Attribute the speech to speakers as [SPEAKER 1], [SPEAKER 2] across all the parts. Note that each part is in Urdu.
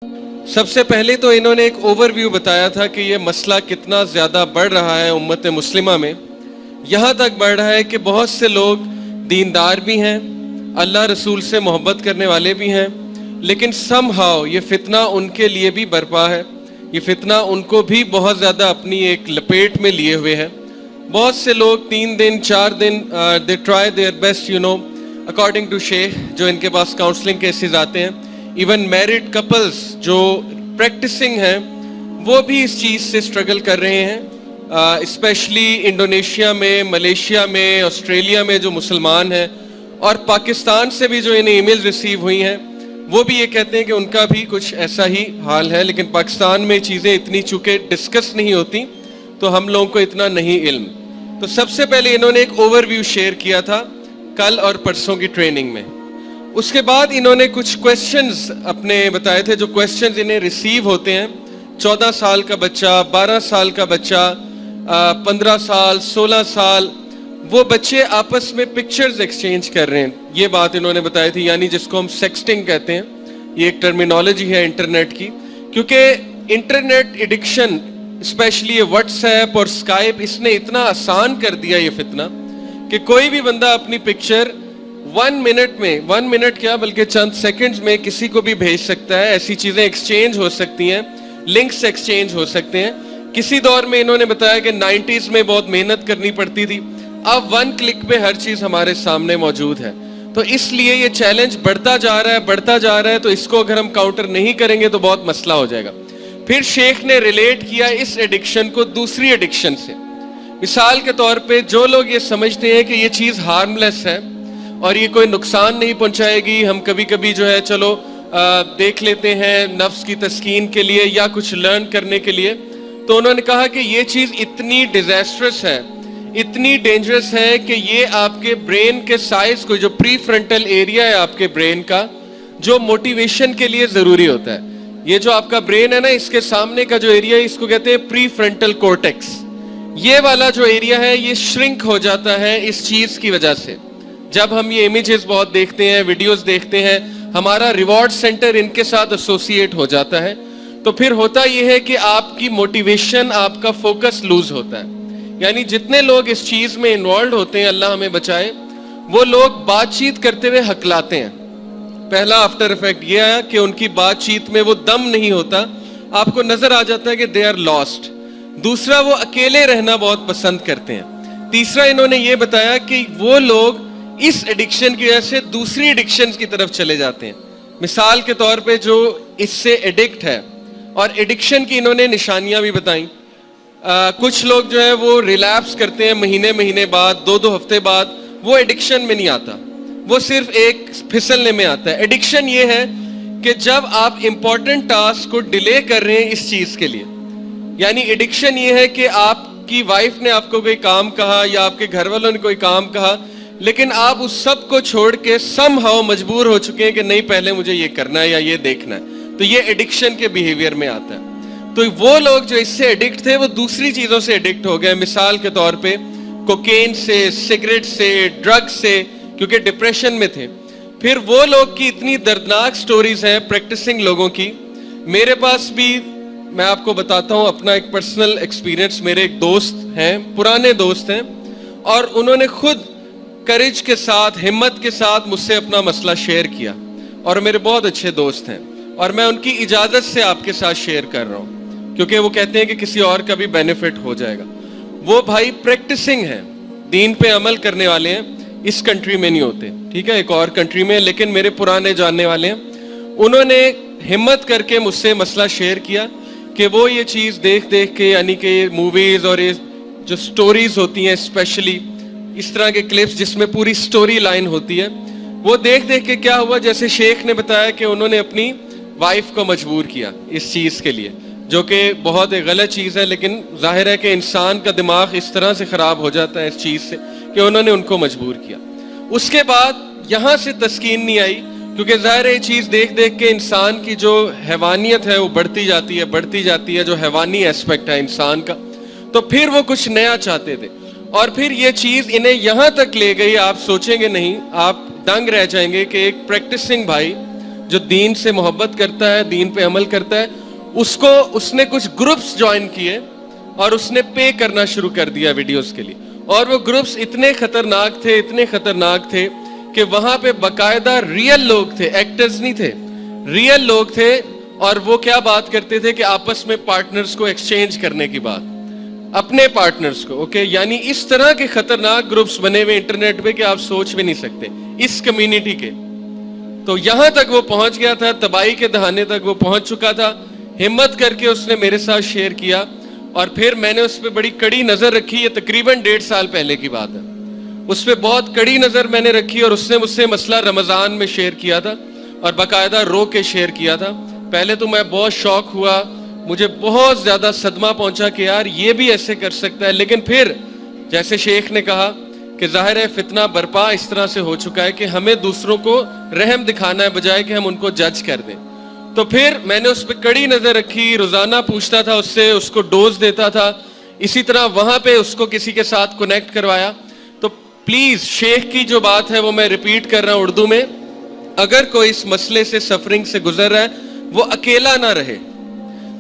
[SPEAKER 1] سب سے پہلے تو انہوں نے ایک اوور ویو بتایا تھا کہ یہ مسئلہ کتنا زیادہ بڑھ رہا ہے امت مسلمہ میں. یہاں تک بڑھ رہا ہے کہ بہت سے لوگ دیندار بھی ہیں, اللہ رسول سے محبت کرنے والے بھی ہیں, لیکن سم ہاؤ یہ فتنہ ان کے لیے بھی برپا ہے. یہ فتنہ ان کو بھی بہت زیادہ اپنی ایک لپیٹ میں لیے ہوئے ہے. بہت سے لوگ 3 دن 4 دن they try their best according to شیخ, جو ان کے پاس کاؤنسلنگ کیسز آتے ہیں. ایون میرڈ کپلز جو پریکٹسنگ ہیں وہ بھی اس چیز سے اسٹرگل کر رہے ہیں, اسپیشلی انڈونیشیا میں, ملیشیا میں, آسٹریلیا میں جو مسلمان ہیں, اور پاکستان سے بھی جو انہیں ای میل ریسیو ہوئی ہیں وہ بھی یہ کہتے ہیں کہ ان کا بھی کچھ ایسا ہی حال ہے. لیکن پاکستان میں چیزیں اتنی چونکہ ڈسکس نہیں ہوتی تو ہم لوگوں کو اتنا نہیں علم. تو سب سے پہلے انہوں نے ایک اوور ویو شیئر کیا تھا کل اور پرسوں کی ٹریننگ میں. اس کے بعد انہوں نے کچھ کویسچنز اپنے بتائے تھے, جو کویسچنز انہیں ریسیو ہوتے ہیں. 14 سال کا بچہ, 12 سال کا بچہ, 15 سال, 16 سال, وہ بچے آپس میں پکچرز ایکسچینج کر رہے ہیں. یہ بات انہوں نے بتائی تھی, یعنی جس کو ہم سیکسٹنگ کہتے ہیں. یہ ایک ٹرمینالوجی ہے انٹرنیٹ کی, کیونکہ انٹرنیٹ ایڈکشن اسپیشلی یہ واٹس ایپ اور اسکائپ, اس نے اتنا آسان کر دیا یہ فتنہ کہ کوئی بھی بندہ اپنی پکچر 1 منٹ میں, 1 منٹ کیا بلکہ چند سیکنڈز میں کسی کو بھی بھیج سکتا ہے. ایسی چیزیں ایکسچینج ہو سکتی ہیں, لنکس ایکسچینج ہو سکتے ہیں. کسی دور میں انہوں نے بتایا کہ 90s میں بہت محنت کرنی پڑتی تھی, اب 1 کلک پہ ہر چیز ہمارے سامنے موجود ہے. تو اس لیے یہ چیلنج بڑھتا جا رہا ہے, تو اس کو اگر ہم کاؤنٹر نہیں کریں گے تو بہت مسئلہ ہو جائے گا. پھر شیخ نے ریلیٹ کیا اس ایڈکشن کو دوسری ایڈکشن سے. مثال کے طور پہ جو لوگ یہ سمجھتے ہیں کہ یہ چیز ہارم لیس ہے اور یہ کوئی نقصان نہیں پہنچائے گی, ہم کبھی کبھی جو ہے چلو دیکھ لیتے ہیں نفس کی تسکین کے لیے یا کچھ لرن کرنے کے لیے, تو انہوں نے کہا کہ یہ چیز اتنی ڈیزاسٹرس ہے, اتنی ڈینجرس ہے کہ یہ آپ کے برین کے سائز کو, جو پری فرنٹل ایریا ہے آپ کے برین کا, جو موٹیویشن کے لیے ضروری ہوتا ہے, یہ جو آپ کا برین ہے نا, اس کے سامنے کا جو ایریا ہے اس کو کہتے ہیں پری فرنٹل کورٹیکس. یہ والا جو ایریا ہے یہ شرنک ہو جاتا ہے اس چیز کی وجہ سے. جب ہم یہ امیجز بہت دیکھتے ہیں, ویڈیوز دیکھتے ہیں, ہمارا ریوارڈ سینٹر ان کے ساتھ ایسوسیٹ ہو جاتا ہے, تو پھر ہوتا یہ ہے کہ آپ کی موٹیویشن, آپ کا فوکس لوز ہوتا ہے. یعنی جتنے لوگ اس چیز میں انوالوڈ ہوتے ہیں, اللہ ہمیں بچائے, وہ لوگ بات چیت کرتے ہوئے ہکلاتے ہیں. پہلا آفٹر افیکٹ یہ آیا کہ ان کی بات چیت میں وہ دم نہیں ہوتا, آپ کو نظر آ جاتا ہے کہ دے آر لاسٹ. دوسرا, وہ اکیلے رہنا بہت پسند کرتے ہیں. تیسرا, انہوں نے یہ بتایا کہ وہ لوگ اس ایڈکشن کی وجہ سے دوسری ایڈکشن کی طرف چلے جاتے ہیں. مثال کے طور پہ جو اس سے ایڈکٹ ہے, اور ایڈکشن کی انہوں نے نشانیاں بھی بتائیں. کچھ لوگ جو ہے وہ ریلیپس کرتے ہیں مہینے بعد, 2 ہفتے بعد, وہ ایڈکشن میں نہیں آتا, وہ صرف ایک پھسلنے میں آتا ہے. ایڈکشن یہ ہے کہ جب آپ امپورٹنٹ ٹاسک کو ڈیلے کر رہے ہیں اس چیز کے لیے. یعنی ایڈکشن یہ ہے کہ آپ کی وائف نے آپ کو کوئی کام کہا یا آپ کے گھر والوں نے کوئی کام کہا, لیکن آپ اس سب کو چھوڑ کے سم ہاؤ مجبور ہو چکے ہیں کہ نہیں پہلے مجھے یہ کرنا ہے یا یہ دیکھنا ہے. تو یہ ایڈکشن کے بیہیویئر میں آتا ہے. تو وہ لوگ جو اس سے ایڈکٹ تھے وہ دوسری چیزوں سے ایڈکٹ ہو گئے. مثال کے طور پہ کوکین سے, سگریٹ سے, ڈرگ سے, کیونکہ ڈپریشن میں تھے. پھر وہ لوگ کی اتنی دردناک سٹوریز ہیں پریکٹسنگ لوگوں کی. میرے پاس بھی, میں آپ کو بتاتا ہوں اپنا ایک پرسنل ایکسپیرینس. میرے ایک دوست ہیں, پرانے دوست ہیں, اور انہوں نے خود کریج کے ساتھ, ہمت کے ساتھ مجھ سے اپنا مسئلہ شیئر کیا, اور میرے بہت اچھے دوست ہیں, اور میں ان کی اجازت سے آپ کے ساتھ شیئر کر رہا ہوں, کیونکہ وہ کہتے ہیں کہ کسی اور کا بھی بینیفٹ ہو جائے گا. وہ بھائی پریکٹسنگ ہیں, دین پہ عمل کرنے والے ہیں, اس کنٹری میں نہیں ہوتے, ٹھیک ہے, ایک اور کنٹری میں, لیکن میرے پرانے جاننے والے ہیں. انہوں نے ہمت کر کے مجھ سے مسئلہ شیئر کیا کہ وہ یہ چیز دیکھ کے, یعنی کہ موویز اور یہ جو سٹوریز ہوتی ہیں, اسپیشلی اس طرح کے کلپس جس میں پوری سٹوری لائن ہوتی ہے, وہ دیکھ کے کیا ہوا, جیسے شیخ نے بتایا کہ انہوں نے اپنی وائف کو مجبور کیا اس چیز کے لیے, جو کہ بہت ایک غلط چیز ہے, لیکن ظاہر ہے کہ انسان کا دماغ اس طرح سے خراب ہو جاتا ہے اس چیز سے کہ انہوں نے ان کو مجبور کیا. اس کے بعد یہاں سے تسکین نہیں آئی, کیونکہ ظاہر ہے یہ چیز دیکھ کے انسان کی جو حیوانیت ہے وہ بڑھتی جاتی ہے, جو حیوانی ایسپیکٹ ہے انسان کا. تو پھر وہ کچھ نیا چاہتے تھے, اور پھر یہ چیز انہیں یہاں تک لے گئی, آپ سوچیں گے نہیں, آپ دنگ رہ جائیں گے کہ ایک پریکٹسنگ بھائی جو دین سے محبت کرتا ہے, دین پہ عمل کرتا ہے, اس نے کچھ گروپس جوائن کیے اور اس نے پے کرنا شروع کر دیا ویڈیوز کے لیے. اور وہ گروپس اتنے خطرناک تھے کہ وہاں پہ باقاعدہ ریئل لوگ تھے, ایکٹرز نہیں تھے, ریئل لوگ تھے. اور وہ کیا بات کرتے تھے کہ آپس میں پارٹنرز کو ایکسچینج کرنے کی بات, اپنے پارٹنرز کو. اوکے, یعنی اس طرح کے خطرناک گروپس بنے ہوئے انٹرنیٹ پہ کہ آپ سوچ بھی نہیں سکتے اس کمیونٹی کے. تو یہاں تک وہ پہنچ گیا تھا, تباہی کے دہانے تک وہ پہنچ چکا تھا. ہمت کر کے اس نے میرے ساتھ شیئر کیا اور پھر میں نے اس پہ بڑی کڑی نظر رکھی. یہ تقریباً 1.5 سال پہلے کی بات ہے. اس پہ بہت کڑی نظر میں نے رکھی اور اس نے مجھ سے مسئلہ رمضان میں شیئر کیا تھا اور باقاعدہ رو کے شیئر کیا تھا. پہلے تو میں بہت شوق ہوا, مجھے بہت زیادہ صدمہ پہنچا کہ یار یہ بھی ایسے کر سکتا ہے. لیکن پھر جیسے شیخ نے کہا کہ ظاہر ہے فتنہ برپا اس طرح سے ہو چکا ہے کہ ہمیں دوسروں کو رحم دکھانا ہے بجائے کہ ہم ان کو جج کر دیں. تو پھر میں نے اس پہ کڑی نظر رکھی, روزانہ پوچھتا تھا اس سے, اس کو ڈوز دیتا تھا. اسی طرح وہاں پہ اس کو کسی کے ساتھ کنیکٹ کروایا. تو پلیز شیخ کی جو بات ہے وہ میں ریپیٹ کر رہا ہوں اردو میں, اگر کوئی اس مسئلے سے سفرنگ سے گزر رہا ہے وہ اکیلا نہ رہے,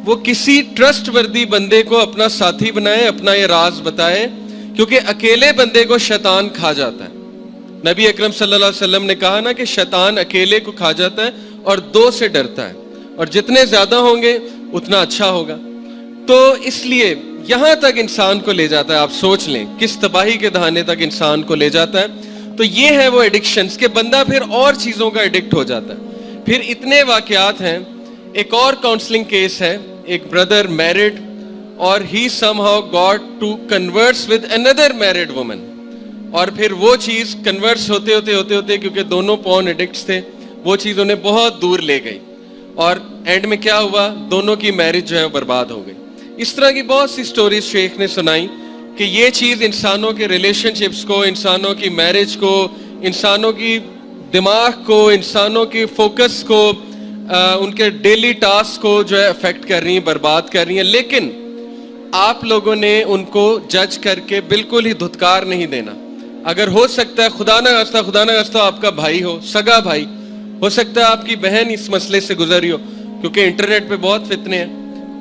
[SPEAKER 1] وہ کسی ٹرسٹ وردی بندے کو اپنا ساتھی بنائے, اپنا یہ راز بتائے, کیونکہ اکیلے بندے کو شیطان کھا جاتا ہے. نبی اکرم صلی اللہ علیہ وسلم نے کہا نا کہ شیطان اکیلے کو کھا جاتا ہے اور 2 سے ڈرتا ہے, اور جتنے زیادہ ہوں گے اتنا اچھا ہوگا. تو اس لیے یہاں تک انسان کو لے جاتا ہے, آپ سوچ لیں کس تباہی کے دہانے تک انسان کو لے جاتا ہے. تو یہ ہے وہ ایڈکشنز کہ بندہ پھر اور چیزوں کا ایڈکٹ ہو جاتا ہے. پھر اتنے واقعات ہیں. ایک اور کاؤنسلنگ کیس ہے, ایک بردر میرڈ اور he somehow got to converse with another married woman, اور پھر وہ چیز کنورس ہوتے کیونکہ دونوں پورن ایڈکٹس تھے, وہ چیز انہیں بہت دور لے گئی اور اینڈ میں کیا ہوا, دونوں کی میرج جو ہے برباد ہو گئی. اس طرح کی بہت سی سٹوریز شیخ نے سنائی کہ یہ چیز انسانوں کے ریلیشن شپس کو, انسانوں کی میرج کو, انسانوں کی دماغ کو, انسانوں کی فوکس کو, ان کے ڈیلی ٹاسک کو جو ہے افیکٹ کر رہی ہیں, برباد کر رہی ہیں. لیکن آپ لوگوں نے ان کو جج کر کے بالکل ہی دھتکار نہیں دینا. اگر ہو سکتا ہے خدا نہ خواستہ آپ کا بھائی ہو, سگا بھائی ہو سکتا ہے, آپ کی بہن اس مسئلے سے گزری ہو, کیونکہ انٹرنیٹ پہ بہت فتنے ہیں.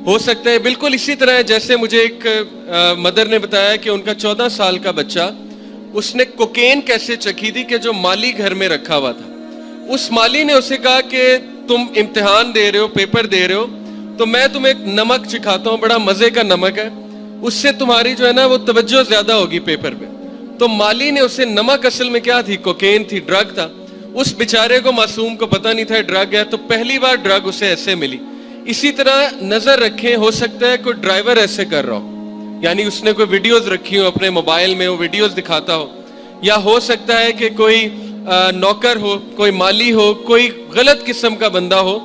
[SPEAKER 1] ہو سکتا ہے بالکل اسی طرح ہے جیسے مجھے ایک مدر نے بتایا کہ ان کا 14 سال کا بچہ, اس نے کوکین کیسے چکھی تھی کہ جو مالی گھر میں رکھا ہوا تھا. اس مالی نے اسے کہا کہ تم امتحان دے رہے ہو, پیپر دے رہے ہو, تو میں تمہیں ایک نمک چکھاتا ہوں, بڑا مزے کا نمک ہے, اس سے تمہاری جو ہے نا وہ توجہ زیادہ ہوگی پیپر پہ. تو مالی نے اسے, نمک اصل میں کیا تھی, کوکین تھی, ڈرگ تھا. اس بیچارے کو معصوم کو پتہ نہیں تھا ڈرگ ہے, تو پہلی بار ڈرگ اسے ایسے ملی. اسی طرح نظر رکھیں, ہو سکتا ہے کوئی ڈرائیور ایسے کر رہا ہو, یعنی اس نے کوئی ویڈیوز رکھی ہو اپنے موبائل میں, وہ ویڈیوز دکھاتا ہو, یا ہو سکتا ہے کہ کوئی نوکر ہو, کوئی مالی ہو, کوئی غلط قسم کا بندہ ہو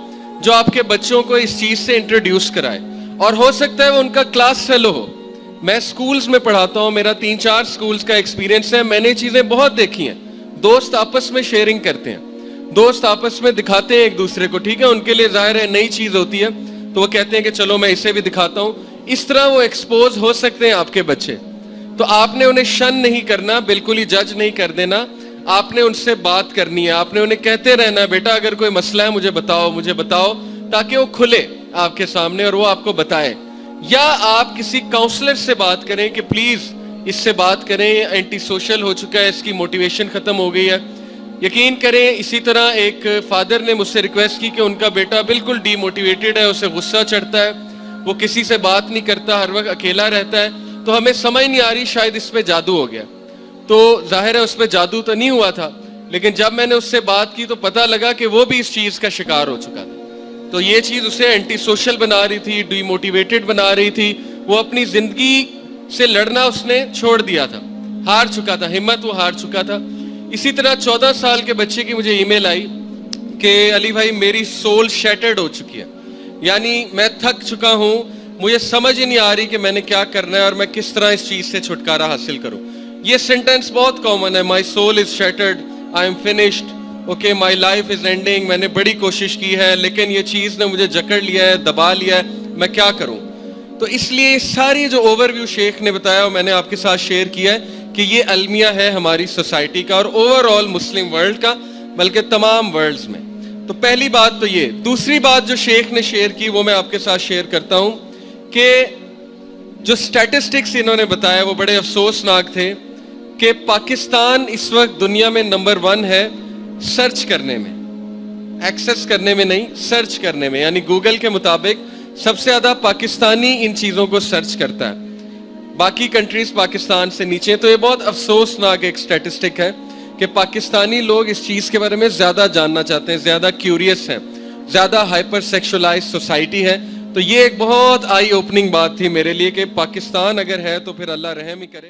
[SPEAKER 1] جو آپ کے بچوں کو اس چیز سے انٹروڈیوس کرائے. اور ہو سکتا ہے وہ ان کا کلاس فیلو ہو. میں سکولز میں پڑھاتا ہوں, میرا 3-4 سکولز کا ایکسپیرینس ہے, میں نے چیزیں بہت دیکھی ہیں. دوست آپس میں شیئرنگ کرتے ہیں, دوست آپس میں دکھاتے ہیں ایک دوسرے کو, ٹھیک ہے, ان کے لیے ظاہر ہے نئی چیز ہوتی ہے تو وہ کہتے ہیں کہ چلو میں اسے بھی دکھاتا ہوں. اس طرح وہ ایکسپوز ہو سکتے ہیں آپ کے بچے. تو آپ نے انہیں شن نہیں کرنا, بالکل ہی جج نہیں کر دینا, آپ نے ان سے بات کرنی ہے, آپ نے انہیں کہتے رہنا بیٹا اگر کوئی مسئلہ ہے مجھے بتاؤ, تاکہ وہ کھلے آپ کے سامنے اور وہ آپ کو بتائے. یا آپ کسی کاؤنسلر سے بات کریں کہ پلیز اس سے بات کریں, اینٹی سوشل ہو چکا ہے, اس کی موٹیویشن ختم ہو گئی ہے. یقین کریں اسی طرح ایک فادر نے مجھ سے ریکویسٹ کی کہ ان کا بیٹا بالکل ڈی موٹیویٹڈ ہے, اسے غصہ چڑھتا ہے, وہ کسی سے بات نہیں کرتا, ہر وقت اکیلا رہتا ہے. تو ہمیں سمجھ نہیں آ رہی شاید اس پہ جادو ہو گیا. تو ظاہر ہے اس پہ جادو تو نہیں ہوا تھا, لیکن جب میں نے اس سے بات کی تو پتہ لگا کہ وہ بھی اس چیز کا شکار ہو چکا تھا. تو یہ چیز اسے اینٹی سوشل بنا رہی تھی, ڈی موٹیویٹڈ بنا رہی تھی. وہ اپنی زندگی سے لڑنا اس نے چھوڑ دیا تھا, ہار چکا تھا, ہمت وہ ہار چکا تھا. اسی طرح 14 سال کے بچے کی مجھے ای میل آئی کہ علی بھائی میری سول شیٹرڈ ہو چکی ہے, یعنی میں تھک چکا ہوں, مجھے سمجھ ہی نہیں آ رہی کہ میں نے کیا کرنا ہے اور میں کس طرح اس چیز سے چھٹکارا حاصل کروں. یہ سینٹینس بہت کامن ہے, my soul is shattered, I am finished, okay my life is ending, میں نے بڑی کوشش کی ہے لیکن یہ چیز نے مجھے جکڑ لیا ہے, دبا لیا ہے, میں کیا کروں. تو اس لیے ساری جو اوور ویو شیخ نے بتایا اور میں نے آپ کے ساتھ شیئر کیا ہے کہ یہ المیہ ہے ہماری سوسائٹی کا اور اوور آل مسلم ورلڈ کا, بلکہ تمام ورلڈز میں. تو پہلی بات تو یہ. دوسری بات جو شیخ نے شیئر کی وہ میں آپ کے ساتھ شیئر کرتا ہوں کہ جو سٹیٹسٹکس انہوں نے بتایا وہ بڑے افسوسناک تھے کہ پاکستان اس وقت دنیا میں نمبر 1 ہے سرچ کرنے میں, ایکسس کرنے میں نہیں, سرچ کرنے میں. یعنی گوگل کے مطابق سب سے زیادہ پاکستانی ان چیزوں کو سرچ کرتا ہے, باقی کنٹریز پاکستان سے نیچے. تو یہ بہت افسوسناک ایک سٹیٹسٹک ہے کہ پاکستانی لوگ اس چیز کے بارے میں زیادہ جاننا چاہتے ہیں, زیادہ کیوریس ہیں, زیادہ ہائپر سیکشولائز سوسائٹی ہے. تو یہ ایک بہت آئی اوپننگ بات تھی میرے لیے کہ پاکستان اگر ہے تو پھر اللہ رحم ہی کرے.